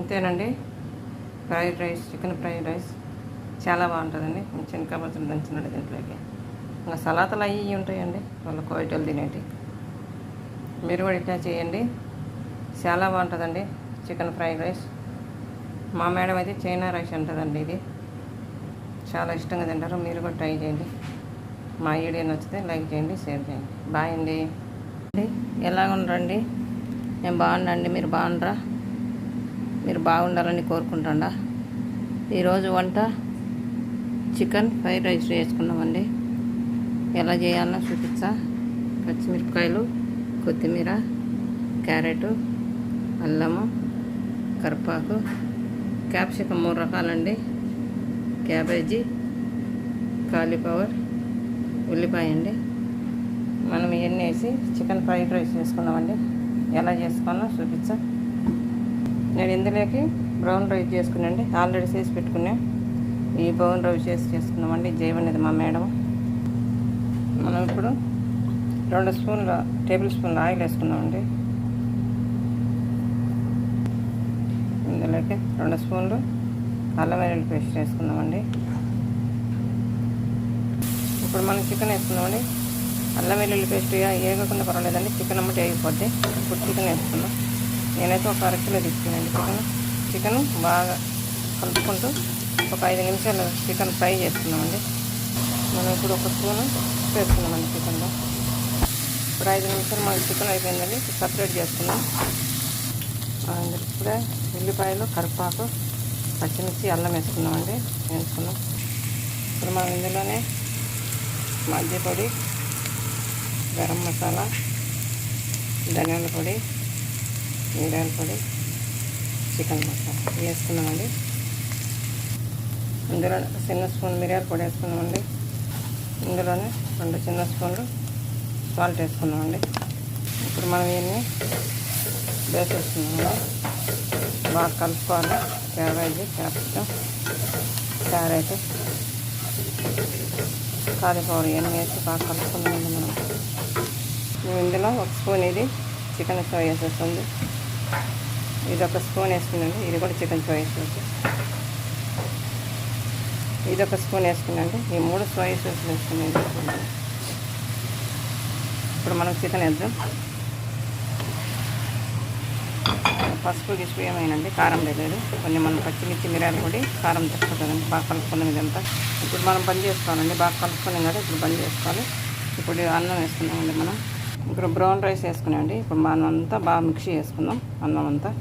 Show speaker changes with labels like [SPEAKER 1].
[SPEAKER 1] ఇంతేనండి. Fried rice, chicken fried rice చాలా బాగుంటుందండి. శనగకాయ పచ్చడి దంచినట్టు దీంట్లోకి ఇంకా సలాతలు అవి ఉంటాయండి వాళ్ళ కోయిటలు తినేటి. మీరు కూడా ఇట్లా చేయండి, చాలా బాగుంటుందండి చికెన్ ఫ్రైడ్ రైస్. మా మేడం అయితే చైనా రైస్ అంటుందండి. ఇది చాలా ఇష్టంగా తింటారు. మీరు కూడా ట్రై చేయండి. మా వీడియో నచ్చితే లైక్ చేయండి, షేర్ చేయండి. బాయ్ అండి. ఎలాగ ఉండరండి? నేను బాగున్నాండి. మీరు బాగుండరా? మీరు బాగుండాలని కోరుకుంటాండా. ఈరోజు వంట చికెన్ ఫ్రైడ్ రైస్ చేసుకున్నామండి. ఎలా చేయాలో చూపించా. పచ్చిమిరపకాయలు, కొత్తిమీర, క్యారెట్, అల్లము, కరివేపాకు, క్యాప్సికం 3 రకాలండి, క్యాబేజీ, కాలీఫ్లవర్, ఉల్లిపాయ అండి. మనం ఇవన్నీ వేసి చికెన్ ఫ్రైడ్ రైస్ చేసుకున్నామండి. ఎలా చేసుకోవాలో చూపించా. నేను ఇందులోకి బ్రౌన్ రైస్ చేసుకున్నాండి. ఆల్రెడీ చేసి పెట్టుకున్నా. ఈ బ్రౌన్ రైస్ చేసుకున్నామండి. జైవనేది మా మేడం. మనం ఇప్పుడు 2 టేబుల్ స్పూన్ల ఆయిల్ వేసుకున్నామండి. ఇందులోకి 2 స్పూన్లు అల్లం వెల్లుల్లి పేస్ట్ వేసుకున్నామండి. ఇప్పుడు మనం చికెన్ వేసుకున్నామండి. అల్లం వెల్లుల్లి పేస్ట్ వేయకుండా పర్వాలేదండి, చికెన్ అమ్మటి అయిపోద్ది. ఇప్పుడు చికెన్ వేసుకున్నాం. నేనైతే ఒక 1/2 కిలో తీసుకున్నాను చికెన్ బాగా కలుపుకుంటూ ఒక 5 నిమిషాలు చికెన్ ఫ్రై చేసుకున్నామండి. మనం ఇప్పుడు 1 స్పూను వేసుకున్నామండి చికెన్లో. ఇప్పుడు 5 నిమిషాలు మనకి చికెన్ అయిపోయిందండి. సపరేట్ చేసుకున్నాం. ఇప్పుడే ఉల్లిపాయలు, కరివేపాకు, పచ్చిమిర్చి, అల్లం వేసుకున్నామండి. వేసుకున్నాం. ఇప్పుడు మనం ఇందులోనే మజ్జిగ పొడి, గరం మసాలా, ధనియాల పొడి, మిరియాల పొడి, చికెన్ మసాలా వేసుకున్నామండి. ఇందులో చిన్న స్పూన్ మిరియాల పొడి వేసుకున్నామండి. ఇందులోనే 2 చిన్న స్పూన్లు సాల్ట్ వేసుకున్నామండి. ఇప్పుడు మనం ఇవన్నీ వేసేస్తున్నామండి. బాగా కలుపుకోవాలి. క్యాబేజీ, క్యాప్సికం, క్యారెట్, కాలీఫ్లవర్ ఇవన్నీ వేసి బాగా కలుపుకున్నామండి. మేము ఇందులో 1 స్పూన్ ఇది చికెన్ సోయా సాస్ ఉంది. ఇది 1 స్పూన్ వేసుకున్నాండి. ఇది కూడా చికెన్ సోయా సాస్. ఇది 1 స్పూన్ వేసుకున్నాండి. ఈ 3 సోయా సాస్ వేసుకున్నాండి. ఇప్పుడు మనం చికెన్ వేద్దాం. పసుపు గిసుపు ఏమైనండి, కారం లేదు. కొన్ని మనం పచ్చిమిర్చి, మిరియాల పొడి, కారం తక్కుతుందండి. బాగా కలుపుకున్నాం ఇదంతా. ఇప్పుడు మనం బంద్ చేసుకోవాలండి. బాగా కలుపుకున్నాం కదా, ఇప్పుడు బంద్ చేసుకోవాలి. ఇప్పుడు అన్నం వేసుకున్నామండి. మనం ఇప్పుడు బ్రౌన్ రైస్ వేసుకున్నామండి. ఇప్పుడు మనం అంతా బాగా మిక్స్ చేసుకుందాం అన్నం అంతా.